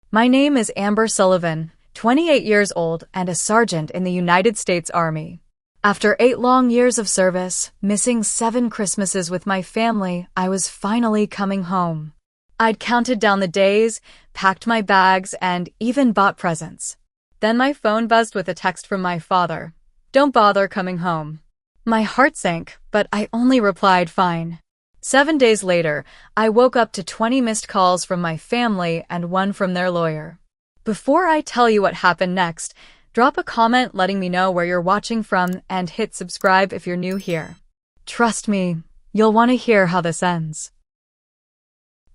My name is Amber Sullivan, 28 years old and a sergeant in the United States Army. After 8 long years of service, missing 7 Christmases with my family, I was finally coming home. I'd counted down the days, packed my bags, and even bought presents. Then my phone buzzed with a text from my father. "Don't bother coming home." My heart sank, but I only replied, "Fine." 7 days later, I woke up to 20 missed calls from my family and 1 from their lawyer. Before I tell you what happened next, drop a comment letting me know where you're watching from and hit subscribe if you're new here. Trust me, you'll want to hear how this ends.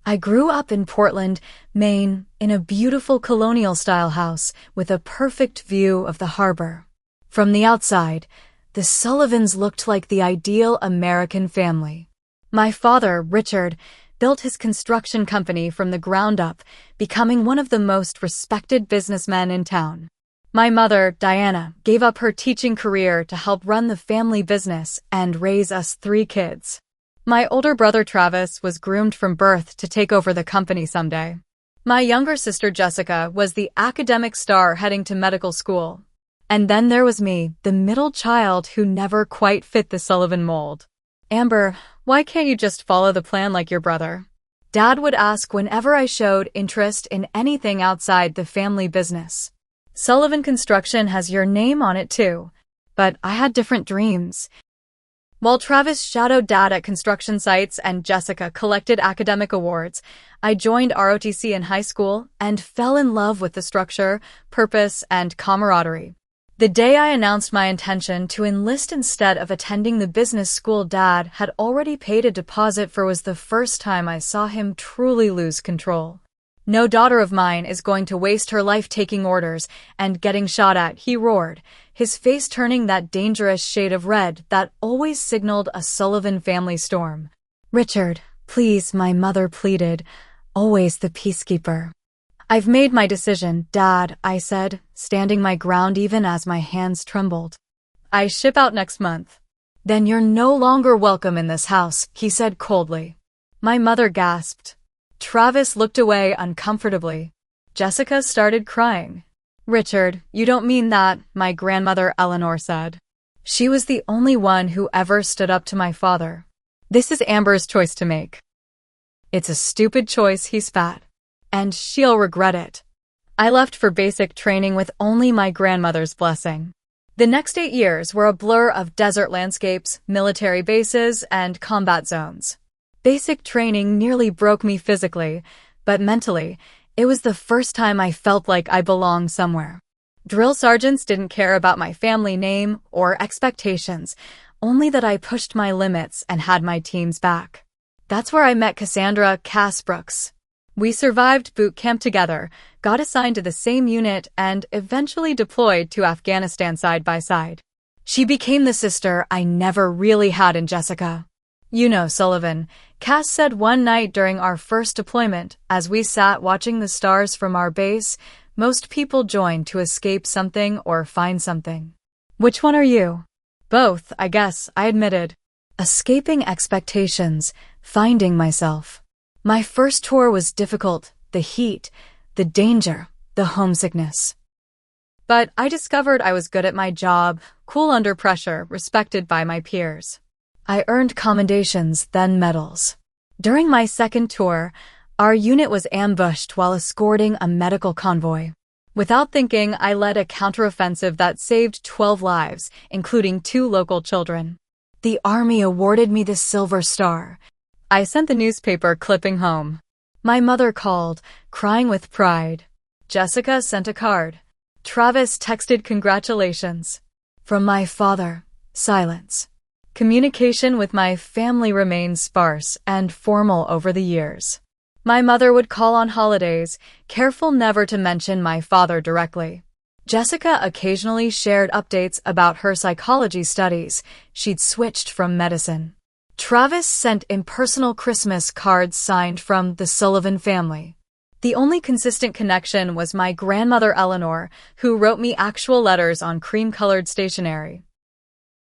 I grew up in Portland, Maine, in a beautiful colonial-style house with a perfect view of the harbor. From the outside, the Sullivans looked like the ideal American family. My father, Richard, built his construction company from the ground up, becoming one of the most respected businessmen in town. My mother, Diana, gave up her teaching career to help run the family business and raise us 3 kids. My older brother, Travis, was groomed from birth to take over the company someday. My younger sister, Jessica, was the academic star heading to medical school. And then there was me, the middle child who never quite fit the Sullivan mold. "Amber, why can't you just follow the plan like your brother?" Dad would ask whenever I showed interest in anything outside the family business. "Sullivan Construction has your name on it too." But I had different dreams. While Travis shadowed Dad at construction sites and Jessica collected academic awards, I joined ROTC in high school and fell in love with the structure, purpose, and camaraderie. The day I announced my intention to enlist instead of attending the business school Dad had already paid a deposit for was the first time I saw him truly lose control. "No daughter of mine is going to waste her life taking orders and getting shot at," he roared, his face turning that dangerous shade of red that always signaled a Sullivan family storm. "Richard, please," my mother pleaded, always the peacekeeper. "I've made my decision, Dad," I said, standing my ground even as my hands trembled. "I ship out next month." "Then you're no longer welcome in this house," he said coldly. My mother gasped. Travis looked away uncomfortably. Jessica started crying. "Richard, you don't mean that," my grandmother Eleanor said. She was the only one who ever stood up to my father. "This is Amber's choice to make." "It's a stupid choice," he spat. "And she'll regret it." I left for basic training with only my grandmother's blessing. The next 8 years were a blur of desert landscapes, military bases, and combat zones. Basic training nearly broke me physically, but mentally, it was the first time I felt like I belonged somewhere. Drill sergeants didn't care about my family name or expectations, only that I pushed my limits and had my team's back. That's where I met Cassandra Cass Brooks. We survived boot camp together, got assigned to the same unit, and eventually deployed to Afghanistan side by side. She became the sister I never really had in Jessica. "You know, Sullivan," Cass said one night during our first deployment, as we sat watching the stars from our base, "most people join to escape something or find something. Which one are you?" "Both, I guess," I admitted. Escaping expectations, finding myself. My first tour was difficult, the heat, the danger, the homesickness. But I discovered I was good at my job, cool under pressure, respected by my peers. I earned commendations, then medals. During my second tour, our unit was ambushed while escorting a medical convoy. Without thinking, I led a counteroffensive that saved 12 lives, including 2 local children. The Army awarded me the Silver Star. I sent the newspaper clipping home. My mother called, crying with pride. Jessica sent a card. Travis texted congratulations. From my father, silence. Communication with my family remained sparse and formal over the years. My mother would call on holidays, careful never to mention my father directly. Jessica occasionally shared updates about her psychology studies. She'd switched from medicine. Travis sent impersonal Christmas cards signed from the Sullivan family. The only consistent connection was my grandmother Eleanor, who wrote me actual letters on cream-colored stationery.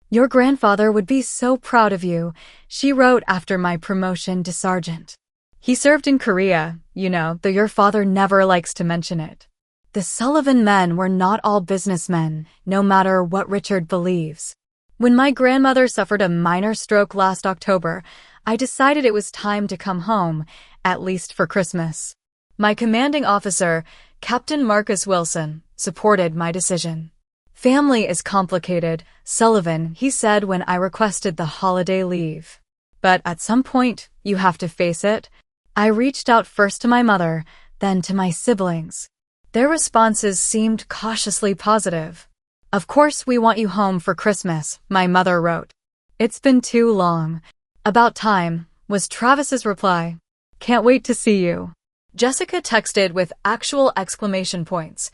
"Your grandfather would be so proud of you," she wrote after my promotion to sergeant. He served in Korea, though your father never likes to mention it. The Sullivan men were not all businessmen, no matter what Richard believes. When my grandmother suffered a minor stroke last October, I decided it was time to come home, at least for Christmas. My commanding officer, Captain Marcus Wilson, supported my decision. Family is complicated, Sullivan, he said when I requested the holiday leave. But at some point, you have to face it. I reached out first to my mother, then to my siblings. Their responses seemed cautiously positive. Of course we want you home for Christmas, my mother wrote. It's been too long. About time, was Travis's reply. Can't wait to see you. Jessica texted with actual exclamation points.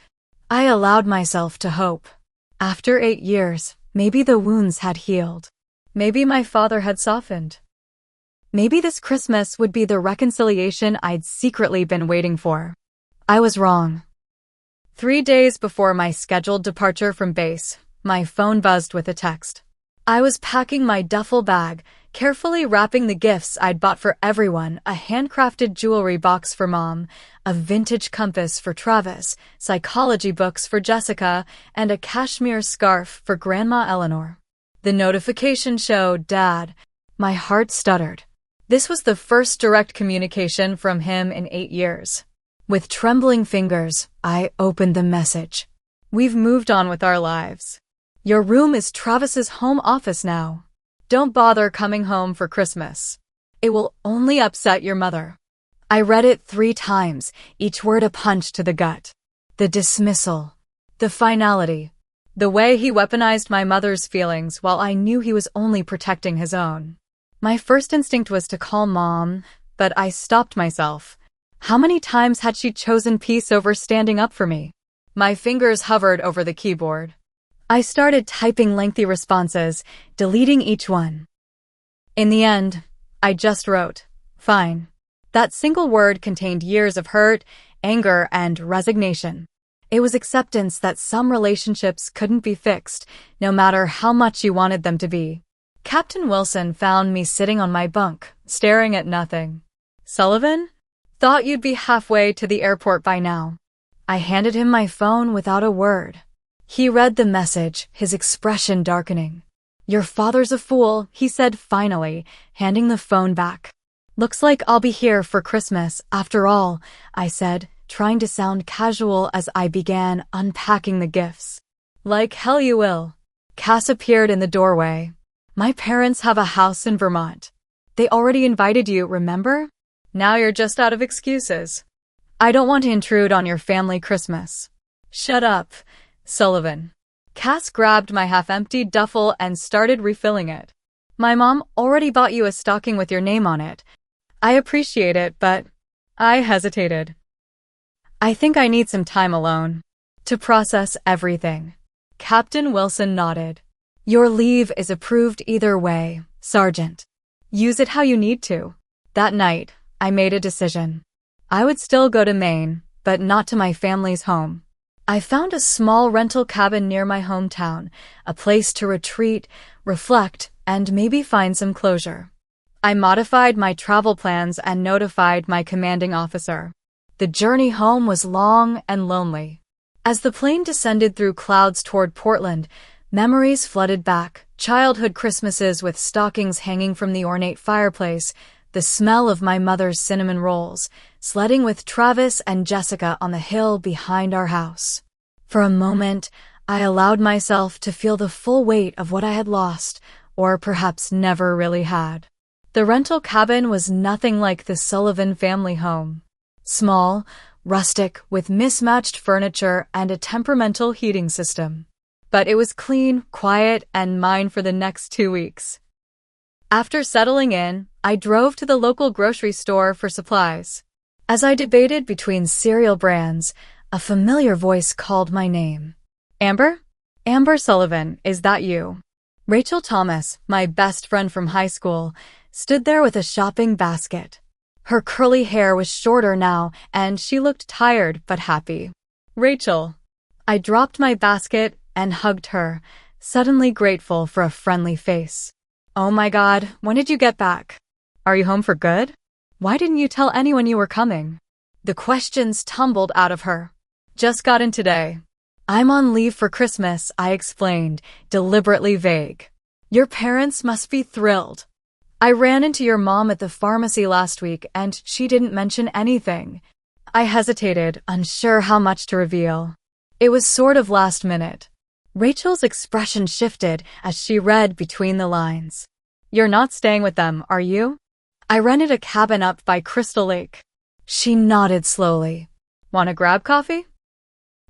I allowed myself to hope. After 8 years, maybe the wounds had healed. Maybe my father had softened. Maybe this Christmas would be the reconciliation I'd secretly been waiting for. I was wrong. 3 days before my scheduled departure from base, my phone buzzed with a text. I was packing my duffel bag, carefully wrapping the gifts I'd bought for everyone, a handcrafted jewelry box for Mom, a vintage compass for Travis, psychology books for Jessica, and a cashmere scarf for Grandma Eleanor. The notification showed Dad. My heart stuttered. This was the first direct communication from him in 8 years. With trembling fingers, I opened the message. We've moved on with our lives. Your room is Travis's home office now. Don't bother coming home for Christmas. It will only upset your mother. I read it 3 times, each word a punch to the gut. The dismissal. The finality. The way he weaponized my mother's feelings while I knew he was only protecting his own. My first instinct was to call Mom, but I stopped myself. How many times had she chosen peace over standing up for me? My fingers hovered over the keyboard. I started typing lengthy responses, deleting each one. In the end, I just wrote, fine. That single word contained years of hurt, anger, and resignation. It was acceptance that some relationships couldn't be fixed, no matter how much you wanted them to be. Captain Wilson found me sitting on my bunk, staring at nothing. Sullivan? Thought you'd be halfway to the airport by now. I handed him my phone without a word. He read the message, his expression darkening. Your father's a fool, he said finally, handing the phone back. Looks like I'll be here for Christmas, after all, I said, trying to sound casual as I began unpacking the gifts. Like hell you will. Cass appeared in the doorway. My parents have a house in Vermont. They already invited you, remember? Now you're just out of excuses. I don't want to intrude on your family Christmas. Shut up, Sullivan. Cass grabbed my half-empty duffel and started refilling it. My mom already bought you a stocking with your name on it. I appreciate it, but I hesitated. I think I need some time alone to process everything. Captain Wilson nodded. Your leave is approved either way, Sergeant. Use it how you need to. That night, I made a decision. I would still go to Maine, but not to my family's home. I found a small rental cabin near my hometown, a place to retreat, reflect, and maybe find some closure. I modified my travel plans and notified my commanding officer. The journey home was long and lonely. As the plane descended through clouds toward Portland, memories flooded back, childhood Christmases with stockings hanging from the ornate fireplace, the smell of my mother's cinnamon rolls, sledding with Travis and Jessica on the hill behind our house. For a moment, I allowed myself to feel the full weight of what I had lost, or perhaps never really had. The rental cabin was nothing like the Sullivan family home. Small, rustic, with mismatched furniture and a temperamental heating system. But it was clean, quiet, and mine for the next 2 weeks. After settling in, I drove to the local grocery store for supplies. As I debated between cereal brands, a familiar voice called my name. Amber? Amber Sullivan, is that you? Rachel Thomas, my best friend from high school, stood there with a shopping basket. Her curly hair was shorter now, and she looked tired but happy. Rachel. I dropped my basket and hugged her, suddenly grateful for a friendly face. Oh my God, when did you get back? Are you home for good? Why didn't you tell anyone you were coming? The questions tumbled out of her. Just got in today. I'm on leave for Christmas, I explained, deliberately vague. Your parents must be thrilled. I ran into your mom at the pharmacy last week and she didn't mention anything. I hesitated, unsure how much to reveal. It was sort of last minute. Rachel's expression shifted as she read between the lines. You're not staying with them, are you? I rented a cabin up by Crystal Lake. She nodded slowly. Want to grab coffee?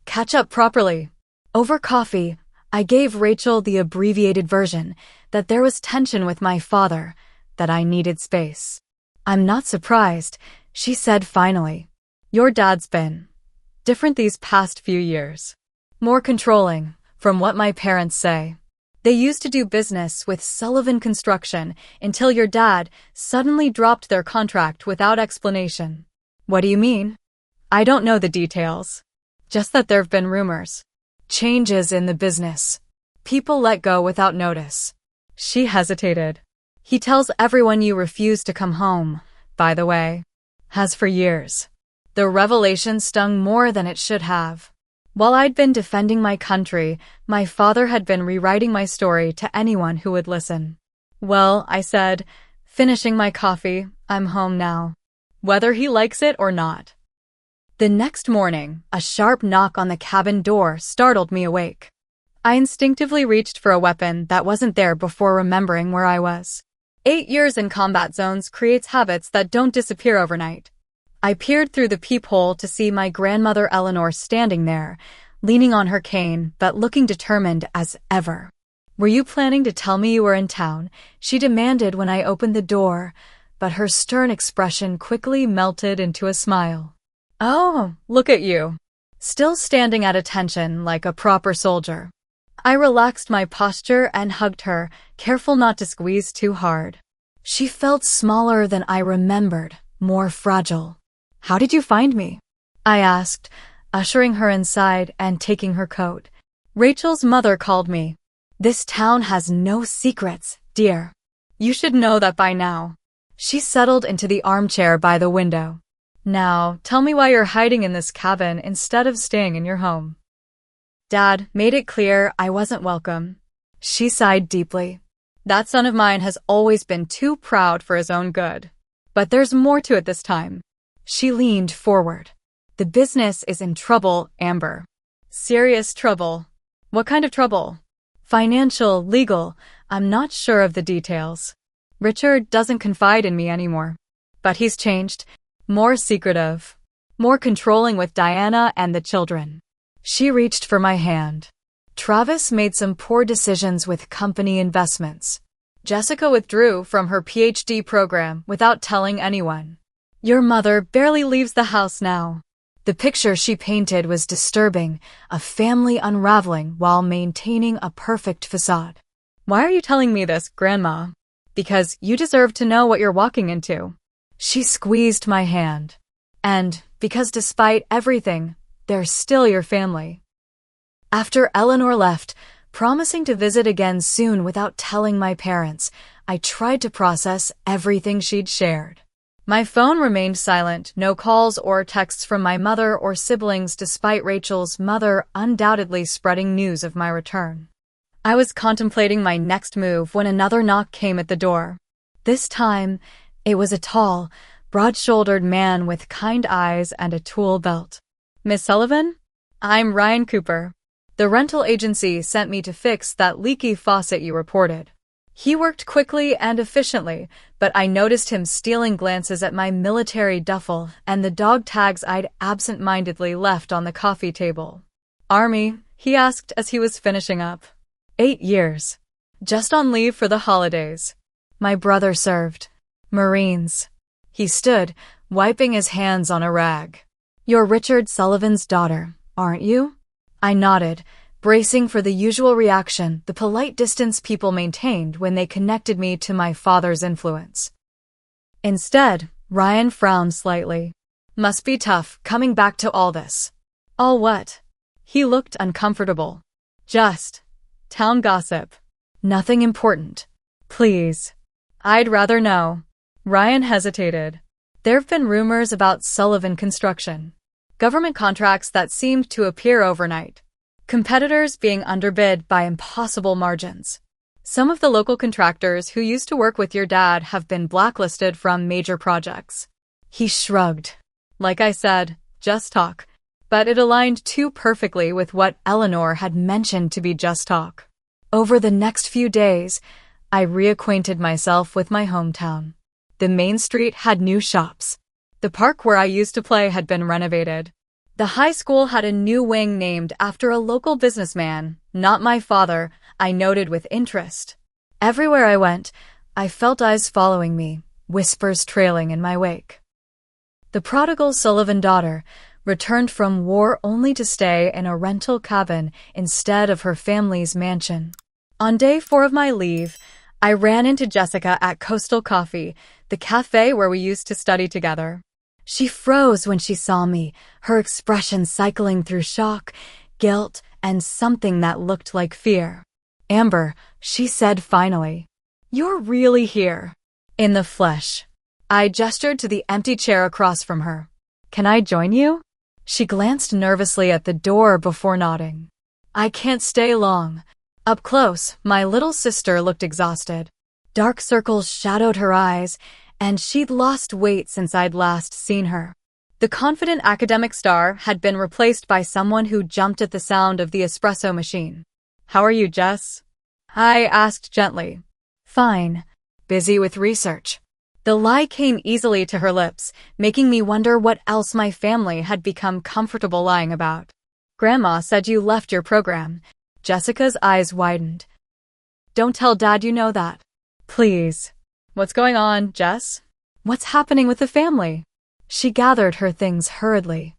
Catch up properly. Over coffee, I gave Rachel the abbreviated version that there was tension with my father, that I needed space. I'm not surprised, she said finally. Your dad's been different these past few years. More controlling, from what my parents say. They used to do business with Sullivan Construction until your dad suddenly dropped their contract without explanation. What do you mean? I don't know the details. Just that there've been rumors. Changes in the business. People let go without notice. She hesitated. He tells everyone you refuse to come home, by the way. Has for years. The revelation stung more than it should have. While I'd been defending my country, my father had been rewriting my story to anyone who would listen. Well, I said, finishing my coffee, I'm home now. Whether he likes it or not. The next morning, a sharp knock on the cabin door startled me awake. I instinctively reached for a weapon that wasn't there before remembering where I was. 8 years in combat zones creates habits that don't disappear overnight. I peered through the peephole to see my grandmother Eleanor standing there, leaning on her cane but looking determined as ever. Were you planning to tell me you were in town? She demanded when I opened the door, but her stern expression quickly melted into a smile. Oh, look at you. Still standing at attention like a proper soldier. I relaxed my posture and hugged her, careful not to squeeze too hard. She felt smaller than I remembered, more fragile. How did you find me? I asked, ushering her inside and taking her coat. Rachel's mother called me. This town has no secrets, dear. You should know that by now. She settled into the armchair by the window. Now, tell me why you're hiding in this cabin instead of staying in your home. Dad made it clear I wasn't welcome. She sighed deeply. That son of mine has always been too proud for his own good. But there's more to it this time. She leaned forward. The business is in trouble, Amber. Serious trouble. What kind of trouble? Financial, legal, I'm not sure of the details. Richard doesn't confide in me anymore. But he's changed. More secretive. More controlling with Diana and the children. She reached for my hand. Travis made some poor decisions with company investments. Jessica withdrew from her PhD program without telling anyone. Your mother barely leaves the house now. The picture she painted was disturbing, a family unraveling while maintaining a perfect facade. Why are you telling me this, Grandma? Because you deserve to know what you're walking into. She squeezed my hand. And because despite everything, they're still your family. After Eleanor left, promising to visit again soon without telling my parents, I tried to process everything she'd shared. My phone remained silent, no calls or texts from my mother or siblings despite Rachel's mother undoubtedly spreading news of my return. I was contemplating my next move when another knock came at the door. This time, it was a tall, broad-shouldered man with kind eyes and a tool belt. Miss Sullivan? I'm Ryan Cooper. The rental agency sent me to fix that leaky faucet you reported. He worked quickly and efficiently, but I noticed him stealing glances at my military duffel and the dog tags I'd absent-mindedly left on the coffee table. Army, he asked as he was finishing up. 8 years. Just on leave for the holidays. My brother served. Marines. He stood, wiping his hands on a rag. You're Richard Sullivan's daughter, aren't you? I nodded, bracing for the usual reaction, the polite distance people maintained when they connected me to my father's influence. Instead, Ryan frowned slightly. Must be tough, coming back to all this. All what? He looked uncomfortable. Just town gossip. Nothing important. Please. I'd rather know. Ryan hesitated. There have been rumors about Sullivan construction, government contracts that seemed to appear overnight, competitors being underbid by impossible margins. Some of the local contractors who used to work with your dad have been blacklisted from major projects. He shrugged. Like I said, just talk. But it aligned too perfectly with what Eleanor had mentioned to be just talk. Over the next few days, I reacquainted myself with my hometown. The main street had new shops. The park where I used to play had been renovated. The high school had a new wing named after a local businessman, not my father, I noted with interest. Everywhere I went, I felt eyes following me, whispers trailing in my wake. The prodigal Sullivan daughter returned from war only to stay in a rental cabin instead of her family's mansion. On day 4 of my leave, I ran into Jessica at Coastal Coffee, the cafe where we used to study together. She froze when she saw me, her expression cycling through shock, guilt, and something that looked like fear. "Amber," she said finally, "you're really here." In the flesh. I gestured to the empty chair across from her. "Can I join you?" She glanced nervously at the door before nodding. "I can't stay long." Up close, my little sister looked exhausted. Dark circles shadowed her eyes, and she'd lost weight since I'd last seen her. The confident academic star had been replaced by someone who jumped at the sound of the espresso machine. "How are you, Jess?" I asked gently. "Fine. Busy with research." The lie came easily to her lips, making me wonder what else my family had become comfortable lying about. "Grandma said you left your program." Jessica's eyes widened. "Don't tell Dad you know that. Please." "What's going on, Jess? What's happening with the family?" She gathered her things hurriedly.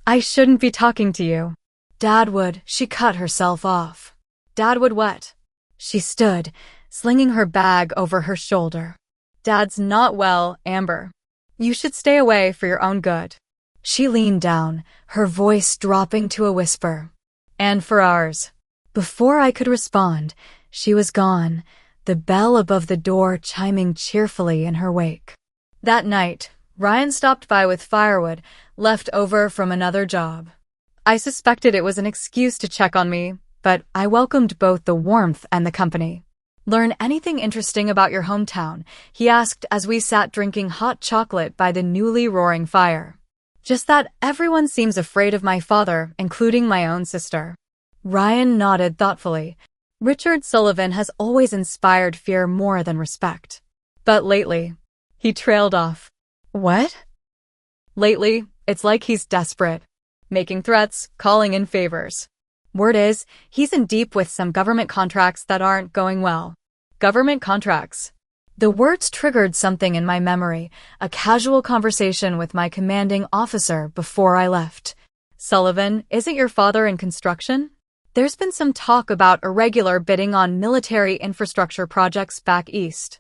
"I shouldn't be talking to you." "Dad would." She cut herself off. "Dad would what?" She stood, slinging her bag over her shoulder. "Dad's not well, Amber. You should stay away for your own good." She leaned down, her voice dropping to a whisper. "And for ours." Before I could respond, she was gone, the bell above the door chiming cheerfully in her wake. That night, Ryan stopped by with firewood, left over from another job. I suspected it was an excuse to check on me, but I welcomed both the warmth and the company. "Learn anything interesting about your hometown?" he asked as we sat drinking hot chocolate by the newly roaring fire. "Just that everyone seems afraid of my father, including my own sister." Ryan nodded thoughtfully. "Richard Sullivan has always inspired fear more than respect. But lately," he trailed off. "What?" "Lately, it's like he's desperate. Making threats, calling in favors. Word is, he's in deep with some government contracts that aren't going well." Government contracts. The words triggered something in my memory, a casual conversation with my commanding officer before I left. "Sullivan, isn't your father in construction? There's been some talk about irregular bidding on military infrastructure projects back east."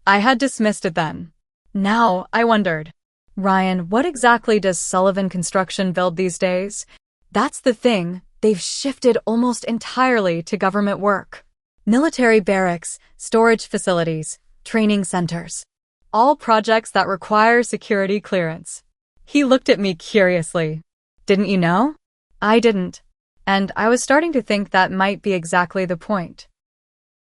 I had dismissed it then. Now, I wondered, "Ryan, what exactly does Sullivan Construction build these days?" That's the thing, they've shifted almost entirely to government work. Military barracks, storage facilities, training centers. All projects that require security clearance. He looked at me curiously. "Didn't you know?" I didn't. And I was starting to think that might be exactly the point.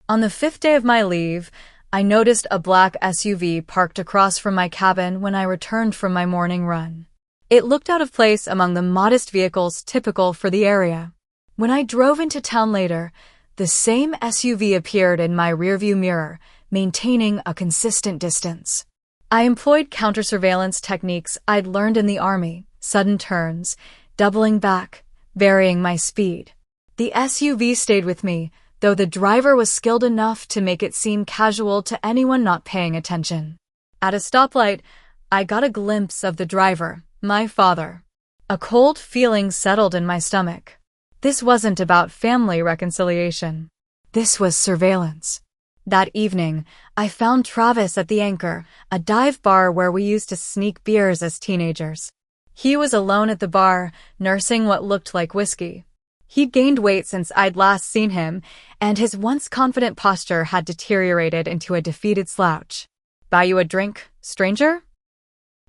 On the 5th day of my leave, I noticed a black SUV parked across from my cabin when I returned from my morning run. It looked out of place among the modest vehicles typical for the area. When I drove into town later, the same SUV appeared in my rearview mirror, maintaining a consistent distance. I employed counter-surveillance techniques I'd learned in the Army, sudden turns, doubling back, varying my speed. The SUV stayed with me, though the driver was skilled enough to make it seem casual to anyone not paying attention. At a stoplight, I got a glimpse of the driver, my father. A cold feeling settled in my stomach. This wasn't about family reconciliation. This was surveillance. That evening, I found Travis at the Anchor, a dive bar where we used to sneak beers as teenagers. He was alone at the bar, nursing what looked like whiskey. He'd gained weight since I'd last seen him, and his once confident posture had deteriorated into a defeated slouch. "Buy you a drink, stranger?"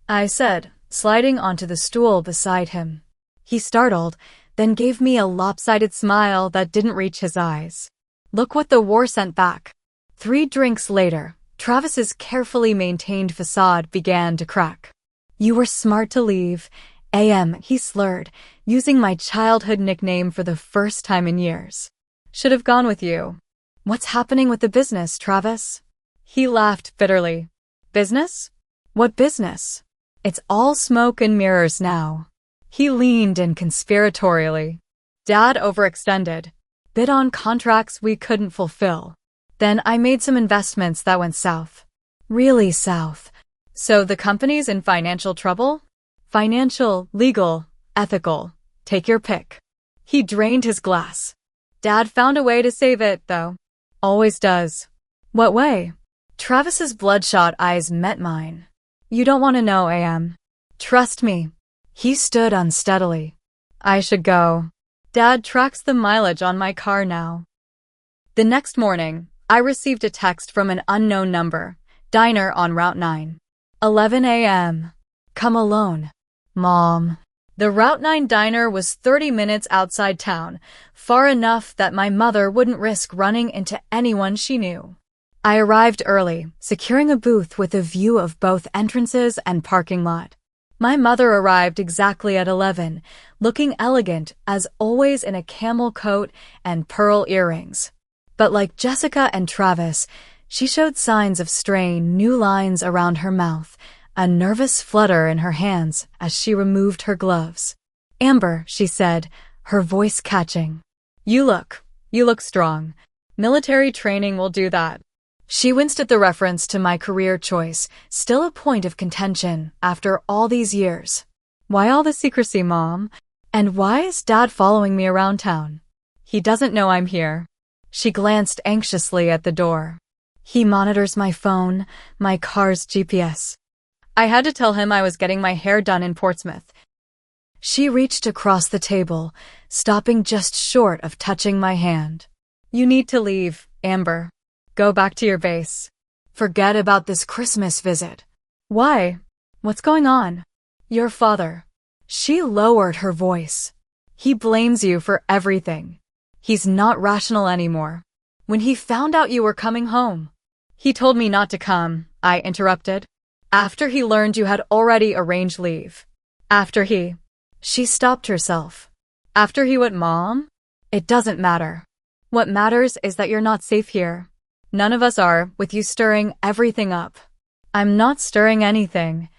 I said, sliding onto the stool beside him. He startled, then gave me a lopsided smile that didn't reach his eyes. Look what the war sent back. 3 drinks later, Travis's carefully maintained facade began to crack. You were smart to leave. He slurred, using my childhood nickname for the first time in years. Should have gone with you. What's happening with the business, Travis? He laughed bitterly. Business? What business? It's all smoke and mirrors now. He leaned in conspiratorially. Dad overextended. Bid on contracts we couldn't fulfill. Then I made some investments that went south. Really south. So the company's in financial trouble? Financial, legal, ethical. Take your pick. He drained his glass. Dad found a way to save it, though. Always does. What way? Travis's bloodshot eyes met mine. You don't want to know, Trust me. He stood unsteadily. I should go. Dad tracks the mileage on my car now. The next morning, I received a text from an unknown number. Diner on Route 9. 11 a.m. Come alone. Mom. The Route 9 diner was 30 minutes outside town, far enough that my mother wouldn't risk running into anyone she knew. I arrived early, securing a booth with a view of both entrances and parking lot. My mother arrived exactly at 11, looking elegant as always in a camel coat and pearl earrings. But like Jessica and Travis, she showed signs of strain, new lines around her mouth, a nervous flutter in her hands as she removed her gloves. Amber, she said, her voice catching. You look strong. Military training will do that. She winced at the reference to my career choice, still a point of contention after all these years. Why all the secrecy, Mom? And why is Dad following me around town? He doesn't know I'm here. She glanced anxiously at the door. He monitors my phone, my car's GPS. I had to tell him I was getting my hair done in Portsmouth. She reached across the table, stopping just short of touching my hand. You need to leave, Amber. Go back to your base. Forget about this Christmas visit. Why? What's going on? Your father. She lowered her voice. He blames you for everything. He's not rational anymore. When he found out you were coming home. He told me not to come, I interrupted. After he learned you had already arranged leave. She stopped herself. After he what, Mom? It doesn't matter. What matters is that you're not safe here. None of us are, with you stirring everything up. I'm not stirring anything.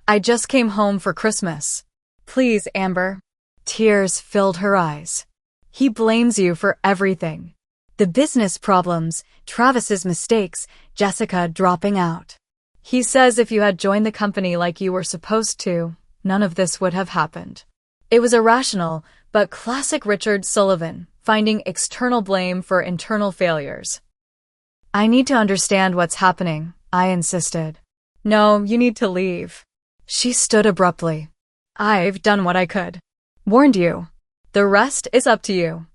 I just came home for Christmas. Please, Amber. Tears filled her eyes. He blames you for everything. The business problems, Travis's mistakes, Jessica dropping out. He says if you had joined the company like you were supposed to, none of this would have happened. It was irrational, but classic Richard Sullivan, finding external blame for internal failures. I need to understand what's happening, I insisted. No, you need to leave. She stood abruptly. I've done what I could. Warned you. The rest is up to you.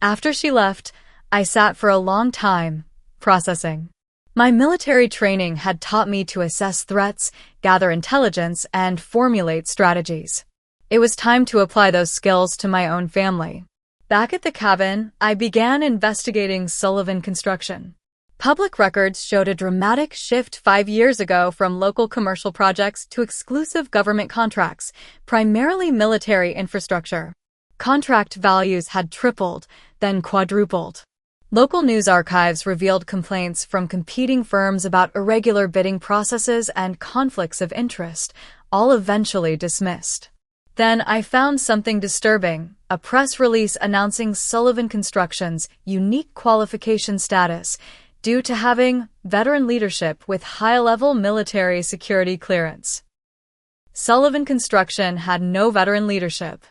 After she left, I sat for a long time, processing. My military training had taught me to assess threats, gather intelligence, and formulate strategies. It was time to apply those skills to my own family. Back at the cabin, I began investigating Sullivan construction. Public records showed a dramatic shift 5 years ago from local commercial projects to exclusive government contracts, primarily military infrastructure. Contract values had tripled, then quadrupled. Local news archives revealed complaints from competing firms about irregular bidding processes and conflicts of interest, all eventually dismissed. Then I found something disturbing, a press release announcing Sullivan Construction's unique qualification status due to having veteran leadership with high-level military security clearance. Sullivan Construction had no veteran leadership.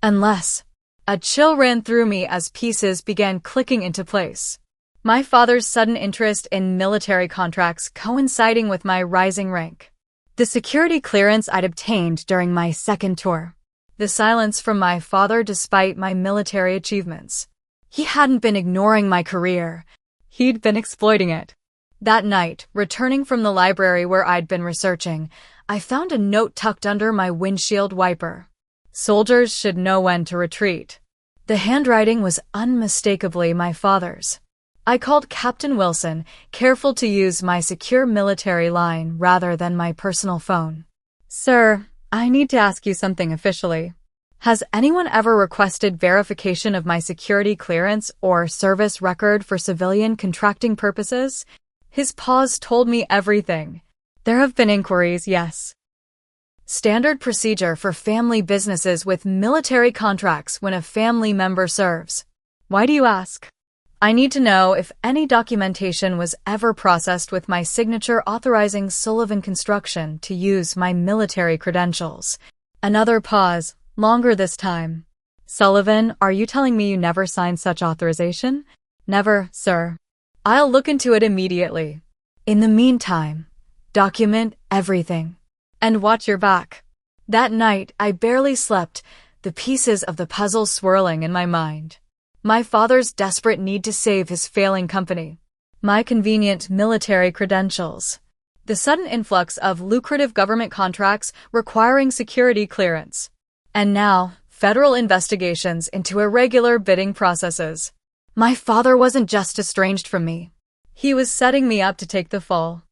Unless... A chill ran through me as pieces began clicking into place. My father's sudden interest in military contracts coinciding with my rising rank. The security clearance I'd obtained during my second tour. The silence from my father despite my military achievements. He hadn't been ignoring my career. He'd been exploiting it. That night, returning from the library where I'd been researching, I found a note tucked under my windshield wiper. Soldiers should know when to retreat. The handwriting was unmistakably my father's. I called Captain Wilson, careful to use my secure military line rather than my personal phone. Sir, I need to ask you something officially. Has anyone ever requested verification of my security clearance or service record for civilian contracting purposes? His pause told me everything. There have been inquiries, yes. Standard procedure for family businesses with military contracts when a family member serves. Why do you ask? I need to know if any documentation was ever processed with my signature authorizing Sullivan Construction to use my military credentials. Another pause, longer this time. Sullivan, are you telling me you never signed such authorization? Never, sir. I'll look into it immediately. In the meantime, document everything. And watch your back. That night, I barely slept, the pieces of the puzzle swirling in my mind. My father's desperate need to save his failing company. My convenient military credentials. The sudden influx of lucrative government contracts requiring security clearance. And now, federal investigations into irregular bidding processes. My father wasn't just estranged from me. He was setting me up to take the fall.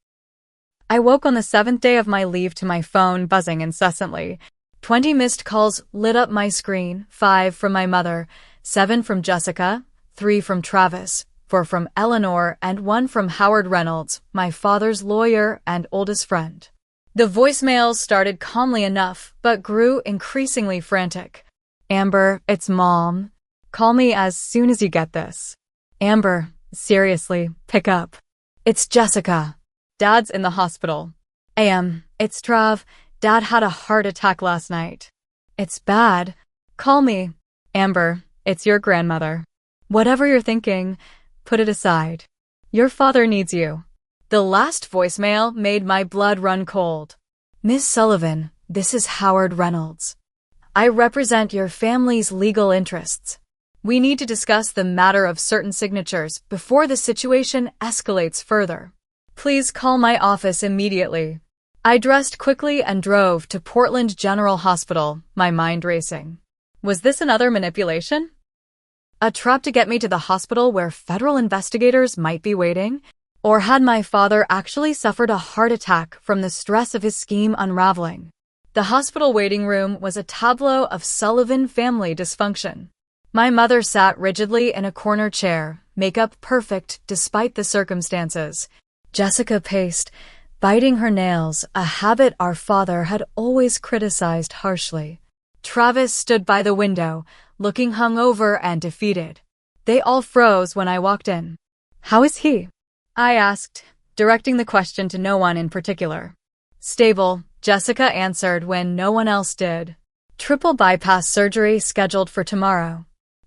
I woke on the 7th day of my leave to my phone buzzing incessantly. 20 missed calls lit up my screen, 5 from my mother, 7 from Jessica, 3 from Travis, 4 from Eleanor, and 1 from Howard Reynolds, my father's lawyer and oldest friend. The voicemails started calmly enough, but grew increasingly frantic. Amber, it's Mom. Call me as soon as you get this. Amber, seriously, pick up. It's Jessica. Dad's in the hospital. It's Trav. Dad had a heart attack last night. It's bad. Call me. Amber, it's your grandmother. Whatever you're thinking, put it aside. Your father needs you. The last voicemail made my blood run cold. Miss Sullivan, this is Howard Reynolds. I represent your family's legal interests. We need to discuss the matter of certain signatures before the situation escalates further. Please call my office immediately. I dressed quickly and drove to Portland General Hospital, my mind racing. Was this another manipulation? A trap to get me to the hospital where federal investigators might be waiting? Or had my father actually suffered a heart attack from the stress of his scheme unraveling? The hospital waiting room was a tableau of Sullivan family dysfunction. My mother sat rigidly in a corner chair, makeup perfect despite the circumstances. Jessica paced, biting her nails, a habit our father had always criticized harshly. Travis stood by the window, looking hungover and defeated. They all froze when I walked in. How is he? I asked, directing the question to no one in particular. Stable, Jessica answered when no one else did. Triple bypass surgery scheduled for tomorrow.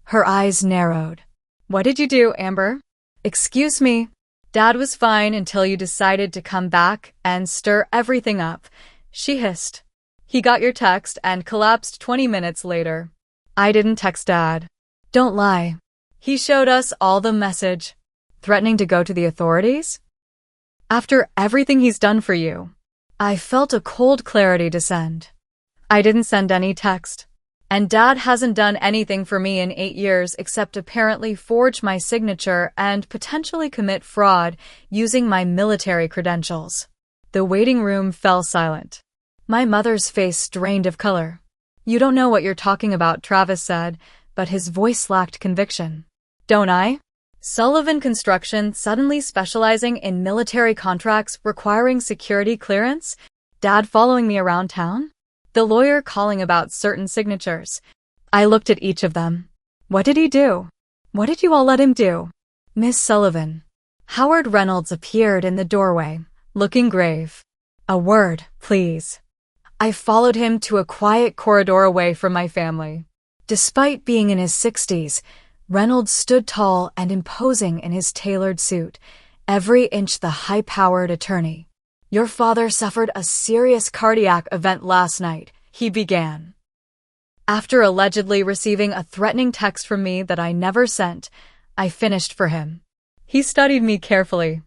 Her eyes narrowed. What did you do, Amber? Excuse me. Dad was fine until you decided to come back and stir everything up, she hissed. He got your text and collapsed 20 minutes later. I didn't text Dad. Don't lie. He showed us all the message. Threatening to go to the authorities? After everything he's done for you. I felt a cold clarity descend. I didn't send any text. And Dad hasn't done anything for me in 8 years except apparently forge my signature and potentially commit fraud using my military credentials. The waiting room fell silent. My mother's face drained of color. You don't know what you're talking about, Travis said, but his voice lacked conviction. Don't I? Sullivan Construction suddenly specializing in military contracts requiring security clearance? Dad following me around town? The lawyer calling about certain signatures. I looked at each of them. What did he do? What did you all let him do? Miss Sullivan. Howard Reynolds appeared in the doorway, looking grave. A word, please. I followed him to a quiet corridor away from my family. Despite being in his 60s, Reynolds stood tall and imposing in his tailored suit, every inch the high-powered attorney. Your father suffered a serious cardiac event last night, he began. After allegedly receiving a threatening text from me that I never sent, I finished for him. He studied me carefully.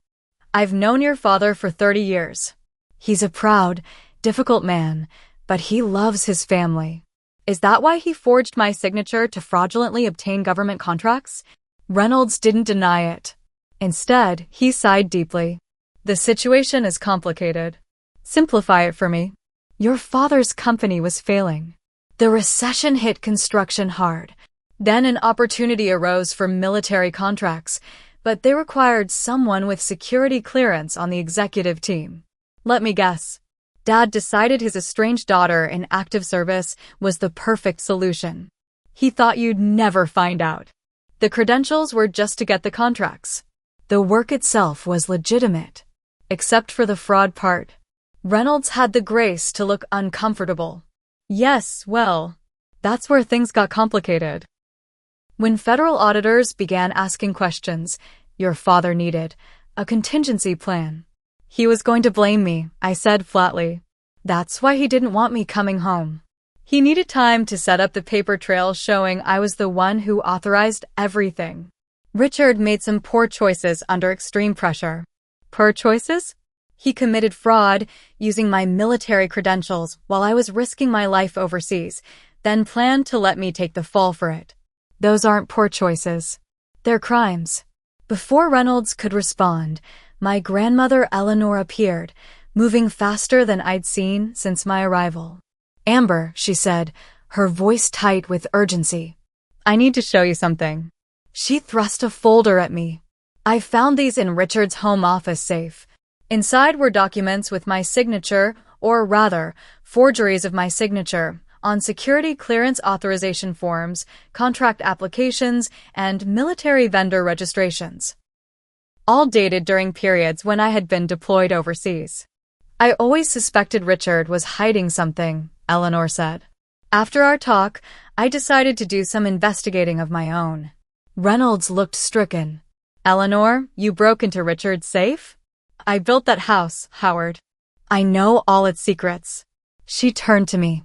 I've known your father for 30 years. He's a proud, Difficult man, but he loves his family. Is that why he forged my signature to fraudulently obtain government contracts? Reynolds didn't deny it. Instead, he sighed deeply. The situation is complicated. Simplify it for me. Your father's company was failing. The recession hit construction hard. Then an opportunity arose for military contracts, but they required someone with security clearance on the executive team. Let me guess. Dad decided his estranged daughter in active service was the perfect solution. He thought you'd never find out. The credentials were just to get the contracts. The work itself was legitimate, except for the fraud part. Reynolds had the grace to look uncomfortable. Yes, well, that's where things got complicated. When federal auditors began asking questions, your father needed a contingency plan. He was going to blame me, I said flatly. That's why he didn't want me coming home. He needed time to set up the paper trail showing I was the one who authorized everything. Richard made some poor choices under extreme pressure. Poor choices? He committed fraud using my military credentials while I was risking my life overseas, then planned to let me take the fall for it. Those aren't poor choices. They're crimes. Before Reynolds could respond, my grandmother Eleanor appeared, moving faster than I'd seen since my arrival. Amber, she said, her voice tight with urgency. I need to show you something. She thrust a folder at me. I found these in Richard's home office safe. Inside were documents with my signature, or rather, forgeries of my signature, on security clearance authorization forms, contract applications, and military vendor registrations. All dated during periods when I had been deployed overseas. I always suspected Richard was hiding something, Eleanor said. After our talk, I decided to do some investigating of my own. Reynolds looked stricken. Eleanor, you broke into Richard's safe? I built that house, Howard. I know all its secrets. She turned to me.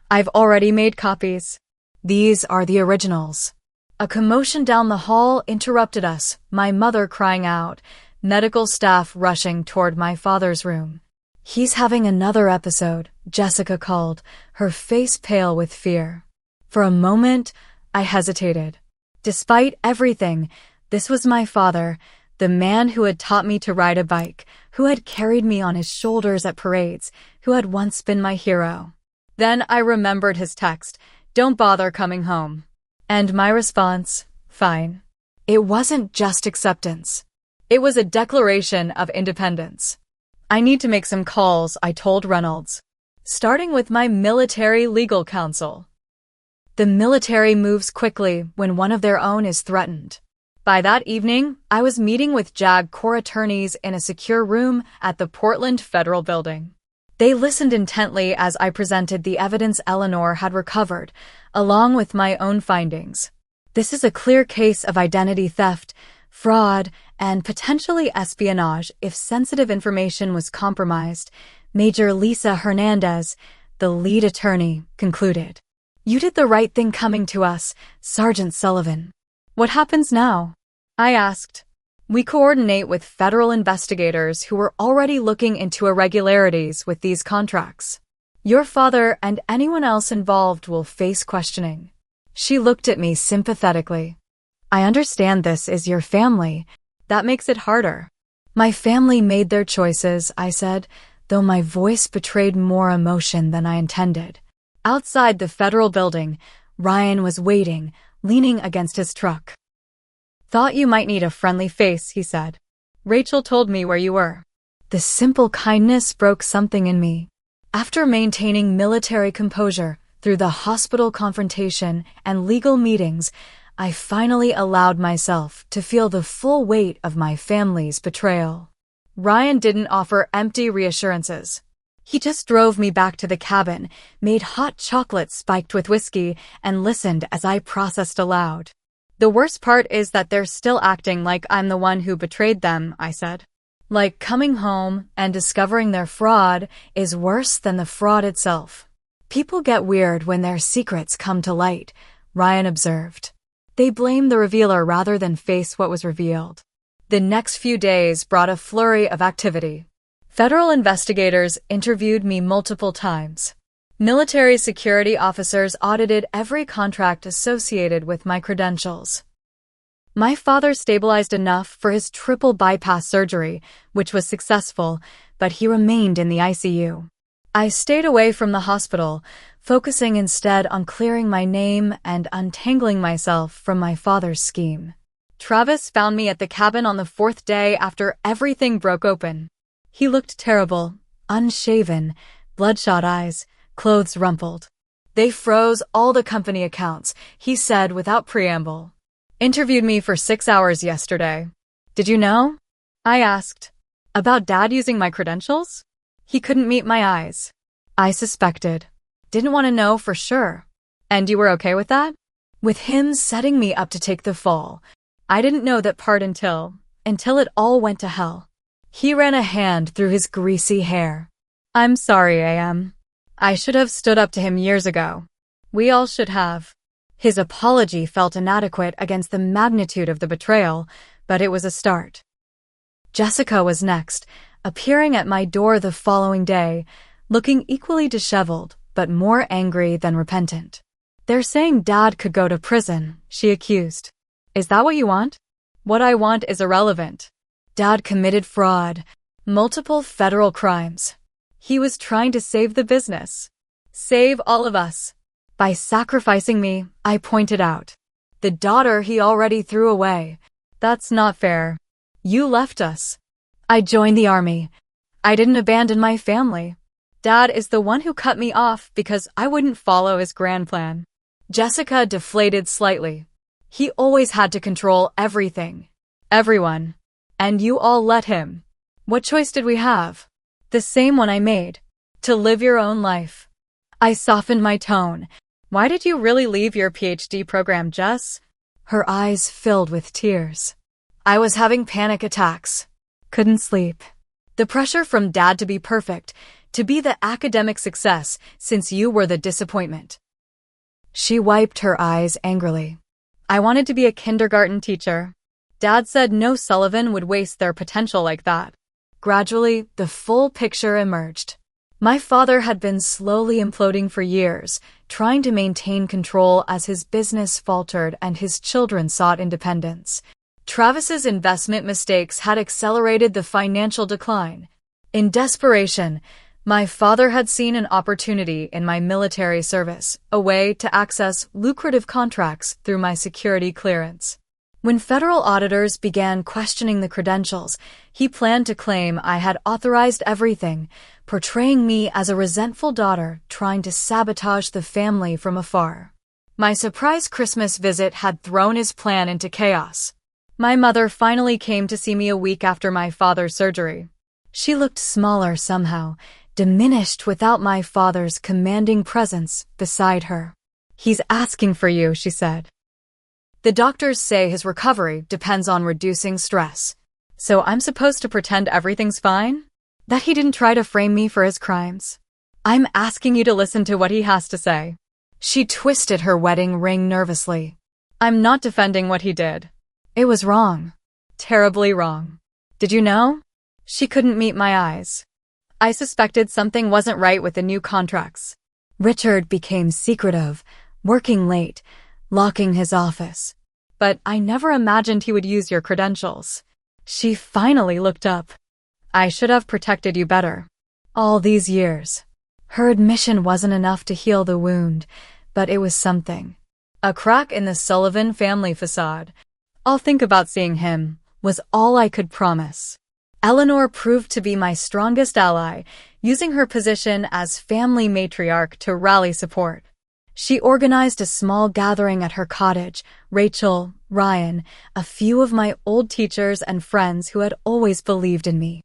I've already made copies. These are the originals. A commotion down the hall interrupted us, my mother crying out, medical staff rushing toward my father's room. He's having another episode, Jessica called, her face pale with fear. For a moment, I hesitated. Despite everything, this was my father, the man who had taught me to ride a bike, who had carried me on his shoulders at parades, who had once been my hero. Then I remembered his text, "Don't bother coming home." And my response, fine. It wasn't just acceptance. It was a declaration of independence. I need to make some calls, I told Reynolds. Starting with my military legal counsel. The military moves quickly when one of their own is threatened. By that evening, I was meeting with JAG Corps attorneys in a secure room at the Portland Federal Building. They listened intently as I presented the evidence Eleanor had recovered, along with my own findings. This is a clear case of identity theft, fraud, and potentially espionage if sensitive information was compromised, Major Lisa Hernandez, the lead attorney, concluded. You did the right thing coming to us, Sergeant Sullivan. What happens now? I asked. We coordinate with federal investigators who were already looking into irregularities with these contracts. Your father and anyone else involved will face questioning. She looked at me sympathetically. I understand this is your family. That makes it harder. My family made their choices, I said, though my voice betrayed more emotion than I intended. Outside the federal building, Ryan was waiting, leaning against his truck. Thought you might need a friendly face, he said. Rachel told me where you were. The simple kindness broke something in me. After maintaining military composure through the hospital confrontation and legal meetings, I finally allowed myself to feel the full weight of my family's betrayal. Ryan didn't offer empty reassurances. He just drove me back to the cabin, made hot chocolate spiked with whiskey, and listened as I processed aloud. The worst part is that they're still acting like I'm the one who betrayed them, I said. Like coming home and discovering their fraud is worse than the fraud itself. People get weird when their secrets come to light, Ryan observed. They blame the revealer rather than face what was revealed. The next few days brought a flurry of activity. Federal investigators interviewed me multiple times. Military security officers audited every contract associated with my credentials. My father stabilized enough for his triple bypass surgery, which was successful, but he remained in the ICU. I stayed away from the hospital, focusing instead on clearing my name and untangling myself from my father's scheme. Travis found me at the cabin on the 4th day after everything broke open. He looked terrible, unshaven, bloodshot eyes, clothes rumpled. They froze all the company accounts, he said without preamble. Interviewed me for 6 hours yesterday. Did you know? I asked. About Dad using my credentials? He couldn't meet my eyes. I suspected. Didn't want to know for sure. And you were okay with that? With him setting me up to take the fall. I didn't know that part until it all went to hell. He ran a hand through his greasy hair. I'm sorry, AM. I should have stood up to him years ago. We all should have. His apology felt inadequate against the magnitude of the betrayal, but it was a start. Jessica was next, appearing at my door the following day, looking equally disheveled, but more angry than repentant. They're saying Dad could go to prison, she accused. Is that what you want? What I want is irrelevant. Dad committed fraud, multiple federal crimes. He was trying to save the business. Save all of us. By sacrificing me, I pointed out. The daughter he already threw away. That's not fair. You left us. I joined the army. I didn't abandon my family. Dad is the one who cut me off because I wouldn't follow his grand plan. Jessica deflated slightly. He always had to control everything. Everyone. And you all let him. What choice did we have? The same one I made. To live your own life. I softened my tone. Why did you really leave your PhD program, Jess? Her eyes filled with tears. I was having panic attacks. Couldn't sleep. The pressure from Dad to be perfect, to be the academic success, since you were the disappointment. She wiped her eyes angrily. I wanted to be a kindergarten teacher. Dad said no Sullivan would waste their potential like that. Gradually, the full picture emerged. My father had been slowly imploding for years, trying to maintain control as his business faltered and his children sought independence. Travis's investment mistakes had accelerated the financial decline. In desperation, my father had seen an opportunity in my military service, a way to access lucrative contracts through my security clearance. When federal auditors began questioning the credentials, he planned to claim I had authorized everything, portraying me as a resentful daughter trying to sabotage the family from afar. My surprise Christmas visit had thrown his plan into chaos. My mother finally came to see me a week after my father's surgery. She looked smaller somehow, diminished without my father's commanding presence beside her. He's asking for you, she said. The doctors say his recovery depends on reducing stress. So I'm supposed to pretend everything's fine? That he didn't try to frame me for his crimes? I'm asking you to listen to what he has to say. She twisted her wedding ring nervously. I'm not defending what he did. It was wrong. Terribly wrong. Did you know? She couldn't meet my eyes. I suspected something wasn't right with the new contracts. Richard became secretive, working late, locking his office. But I never imagined he would use your credentials. She finally looked up. I should have protected you better. All these years. Her admission wasn't enough to heal the wound, but it was something. A crack in the Sullivan family facade. I'll think about seeing him, was all I could promise. Eleanor proved to be my strongest ally, using her position as family matriarch to rally support. She organized a small gathering at her cottage, Rachel, Ryan, a few of my old teachers and friends who had always believed in me.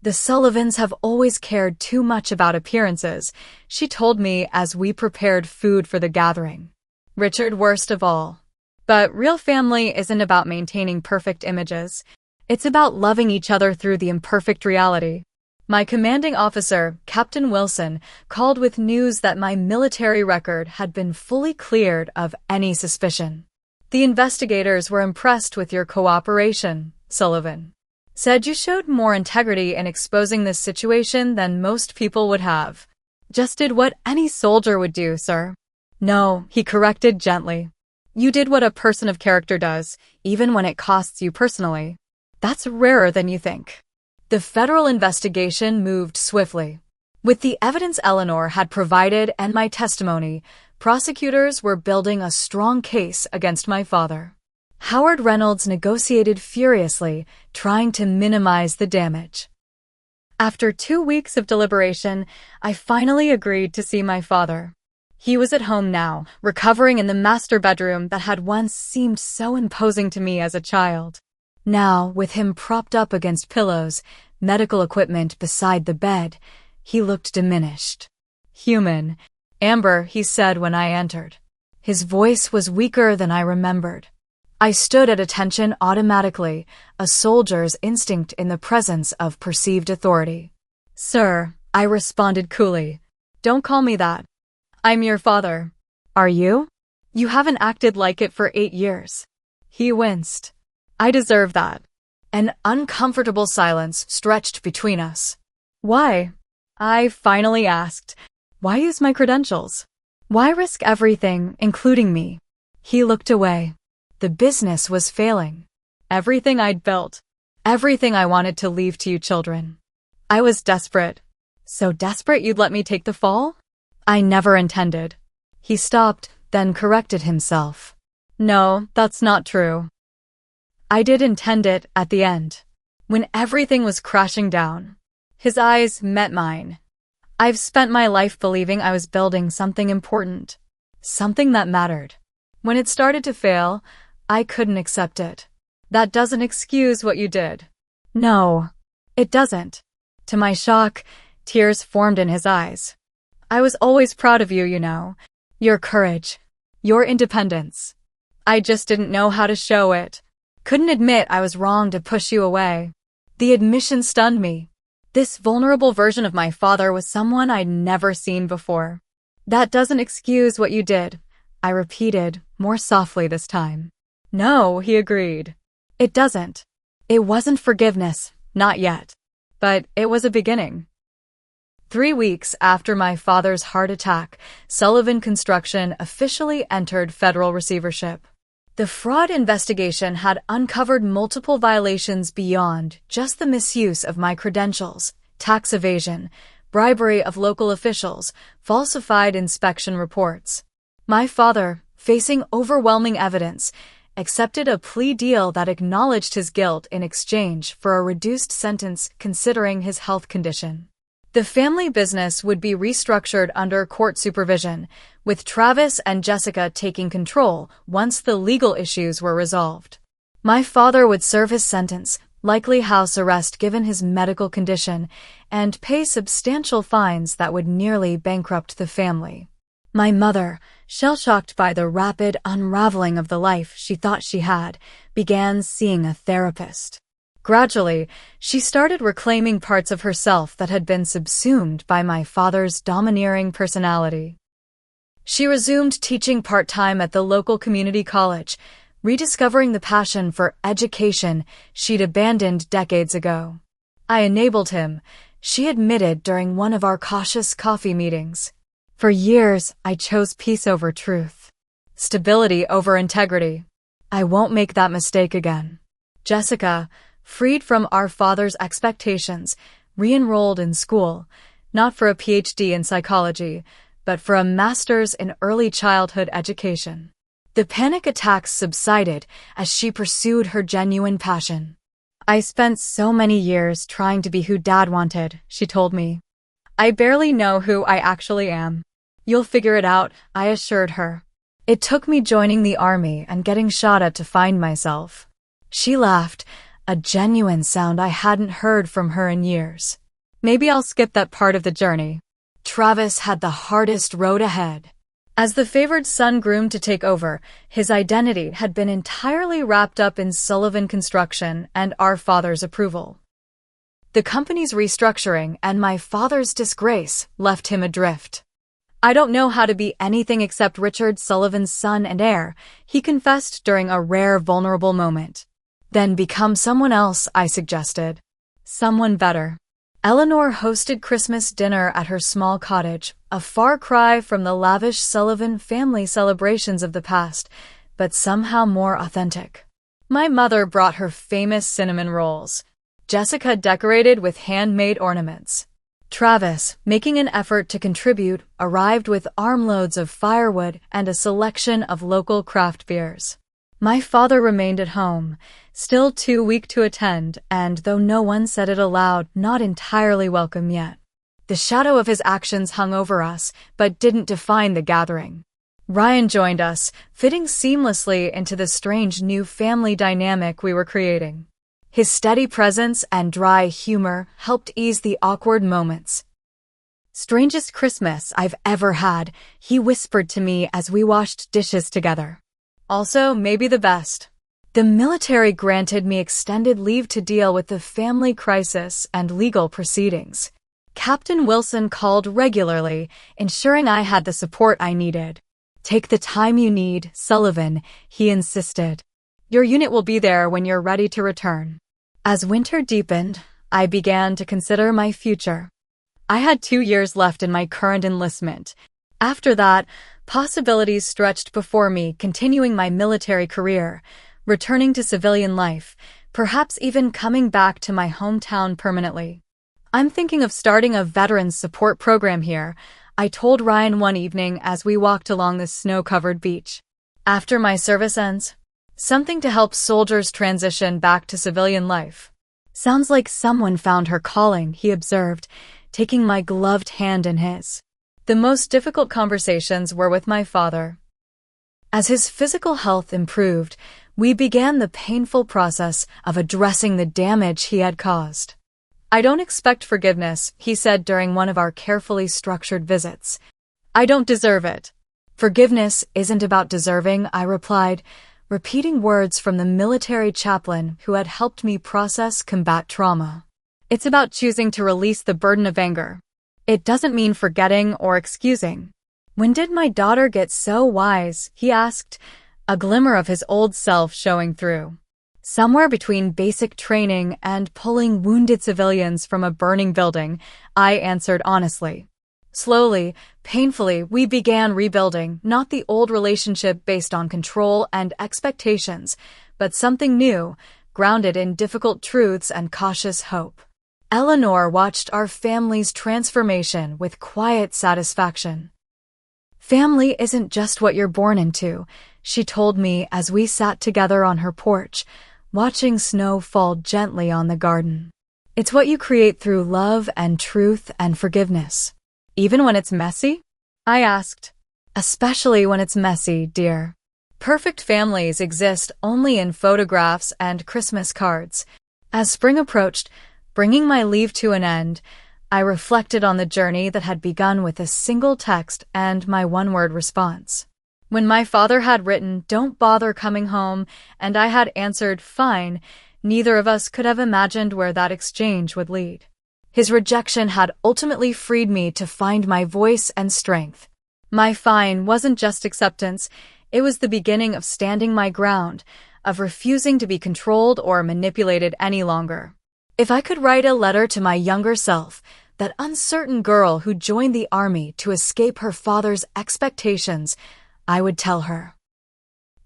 The Sullivans have always cared too much about appearances, she told me as we prepared food for the gathering. Richard worst of all. But real family isn't about maintaining perfect images. It's about loving each other through the imperfect reality. My commanding officer, Captain Wilson, called with news that my military record had been fully cleared of any suspicion. The investigators were impressed with your cooperation, Sullivan. Said you showed more integrity in exposing this situation than most people would have. Just did what any soldier would do, sir. No, he corrected gently. You did what a person of character does, even when it costs you personally. That's rarer than you think. The federal investigation moved swiftly. With the evidence Eleanor had provided and my testimony, prosecutors were building a strong case against my father. Howard Reynolds negotiated furiously, trying to minimize the damage. After 2 weeks of deliberation, I finally agreed to see my father. He was at home now, recovering in the master bedroom that had once seemed so imposing to me as a child. Now, with him propped up against pillows, medical equipment beside the bed, he looked diminished. Human. Amber, he said when I entered. His voice was weaker than I remembered. I stood at attention automatically, a soldier's instinct in the presence of perceived authority. Sir, I responded coolly. Don't call me that. I'm your father. Are you? You haven't acted like it for 8 years. He winced. I deserve that. An uncomfortable silence stretched between us. Why? I finally asked. Why use my credentials? Why risk everything, including me? He looked away. The business was failing. Everything I'd built. Everything I wanted to leave to you children. I was desperate. So desperate you'd let me take the fall? I never intended. He stopped, then corrected himself. No, that's not true. I did intend it at the end, when everything was crashing down. His eyes met mine. I've spent my life believing I was building something important, something that mattered. When it started to fail, I couldn't accept it. That doesn't excuse what you did. No, it doesn't. To my shock, tears formed in his eyes. I was always proud of you, you know. Your courage. Your independence. I just didn't know how to show it. Couldn't admit I was wrong to push you away. The admission stunned me. This vulnerable version of my father was someone I'd never seen before. That doesn't excuse what you did, I repeated, more softly this time. No, he agreed. It doesn't. It wasn't forgiveness, not yet. But it was a beginning. 3 weeks after my father's heart attack, Sullivan Construction officially entered federal receivership. The fraud investigation had uncovered multiple violations beyond just the misuse of my credentials, tax evasion, bribery of local officials, falsified inspection reports. My father, facing overwhelming evidence, accepted a plea deal that acknowledged his guilt in exchange for a reduced sentence considering his health condition. The family business would be restructured under court supervision, with Travis and Jessica taking control once the legal issues were resolved. My father would serve his sentence, likely house arrest given his medical condition, and pay substantial fines that would nearly bankrupt the family. My mother, shell-shocked by the rapid unraveling of the life she thought she had, began seeing a therapist. Gradually, she started reclaiming parts of herself that had been subsumed by my father's domineering personality. She resumed teaching part-time at the local community college, rediscovering the passion for education she'd abandoned decades ago. I enabled him, she admitted during one of our cautious coffee meetings. For years, I chose peace over truth, stability over integrity. I won't make that mistake again. Jessica, freed from our father's expectations, re-enrolled in school, not for a PhD in psychology, but for a master's in early childhood education. The panic attacks subsided as she pursued her genuine passion. I spent so many years trying to be who Dad wanted, she told me. I barely know who I actually am. You'll figure it out, I assured her. It took me joining the army and getting shot at to find myself. She laughed, a genuine sound I hadn't heard from her in years. Maybe I'll skip that part of the journey. Travis had the hardest road ahead. As the favored son groomed to take over, his identity had been entirely wrapped up in Sullivan Construction and our father's approval. The company's restructuring and my father's disgrace left him adrift. I don't know how to be anything except Richard Sullivan's son and heir, he confessed during a rare vulnerable moment. Then become someone else, I suggested. Someone better. Eleanor hosted Christmas dinner at her small cottage, a far cry from the lavish Sullivan family celebrations of the past, but somehow more authentic. My mother brought her famous cinnamon rolls. Jessica decorated with handmade ornaments. Travis, making an effort to contribute, arrived with armloads of firewood and a selection of local craft beers. My father remained at home, still too weak to attend, and though no one said it aloud, not entirely welcome yet. The shadow of his actions hung over us, but didn't define the gathering. Ryan joined us, fitting seamlessly into the strange new family dynamic we were creating. His steady presence and dry humor helped ease the awkward moments. "Strangest Christmas I've ever had," he whispered to me as we washed dishes together. "Also, maybe the best." The military granted me extended leave to deal with the family crisis and legal proceedings. Captain Wilson called regularly, ensuring I had the support I needed. "Take the time you need, Sullivan," he insisted. "Your unit will be there when you're ready to return." As winter deepened, I began to consider my future. I had 2 years left in my current enlistment. After that, possibilities stretched before me, continuing my military career, returning to civilian life, perhaps even coming back to my hometown permanently. "I'm thinking of starting a veterans support program here," I told Ryan one evening as we walked along the snow-covered beach. "After my service ends, something to help soldiers transition back to civilian life." "Sounds like someone found her calling," he observed, taking my gloved hand in his. The most difficult conversations were with my father. As his physical health improved, we began the painful process of addressing the damage he had caused. "I don't expect forgiveness," he said during one of our carefully structured visits. "I don't deserve it." "Forgiveness isn't about deserving," I replied, repeating words from the military chaplain who had helped me process combat trauma. "It's about choosing to release the burden of anger. It doesn't mean forgetting or excusing." "When did my daughter get so wise?" he asked, a glimmer of his old self showing through. "Somewhere between basic training and pulling wounded civilians from a burning building," I answered honestly. Slowly, painfully, we began rebuilding, not the old relationship based on control and expectations, but something new, grounded in difficult truths and cautious hope. Eleanor watched our family's transformation with quiet satisfaction. "Family isn't just what you're born into," she told me as we sat together on her porch, watching snow fall gently on the garden. "It's what you create through love and truth and forgiveness." "Even when it's messy?" I asked. "Especially when it's messy, dear. Perfect families exist only in photographs and Christmas cards." As spring approached, bringing my leave to an end, I reflected on the journey that had begun with a single text and my one-word response. When my father had written, "Don't bother coming home," and I had answered, "Fine," neither of us could have imagined where that exchange would lead. His rejection had ultimately freed me to find my voice and strength. My fine wasn't just acceptance, it was the beginning of standing my ground, of refusing to be controlled or manipulated any longer. If I could write a letter to my younger self, that uncertain girl who joined the army to escape her father's expectations, I would tell her.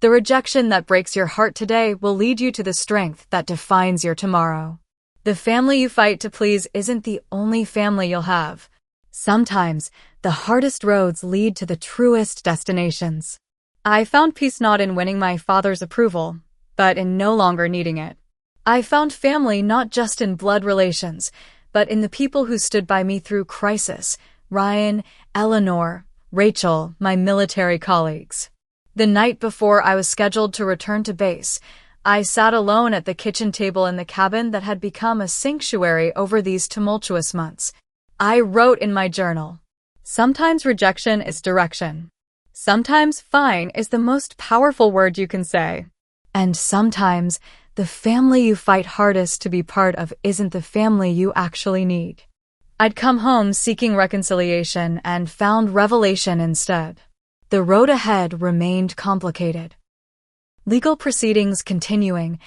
The rejection that breaks your heart today will lead you to the strength that defines your tomorrow. The family you fight to please isn't the only family you'll have. Sometimes, the hardest roads lead to the truest destinations. I found peace not in winning my father's approval, but in no longer needing it. I found family not just in blood relations, but in the people who stood by me through crisis: Ryan, Eleanor, Rachel, my military colleagues. The night before I was scheduled to return to base, I sat alone at the kitchen table in the cabin that had become a sanctuary over these tumultuous months. I wrote in my journal, "Sometimes rejection is direction. Sometimes fine is the most powerful word you can say. And sometimes the family you fight hardest to be part of isn't the family you actually need." I'd come home seeking reconciliation and found revelation instead. The road ahead remained complicated. Legal proceedings continuing,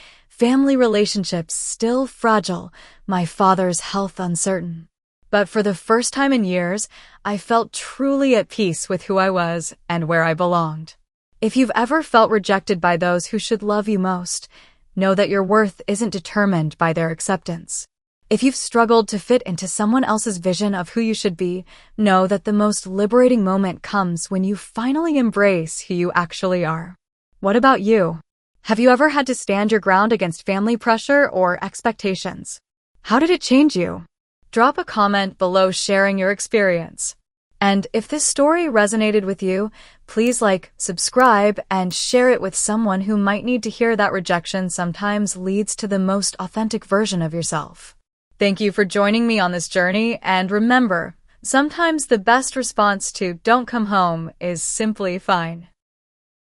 family relationships still fragile, my father's health uncertain. But for the first time in years, I felt truly at peace with who I was and where I belonged. If you've ever felt rejected by those who should love you most, know that your worth isn't determined by their acceptance. If you've struggled to fit into someone else's vision of who you should be, know that the most liberating moment comes when you finally embrace who you actually are. What about you? Have you ever had to stand your ground against family pressure or expectations? How did it change you? Drop a comment below sharing your experience. And if this story resonated with you, please like, subscribe, and share it with someone who might need to hear that rejection sometimes leads to the most authentic version of yourself. Thank you for joining me on this journey, and remember, sometimes the best response to "don't come home" is simply fine.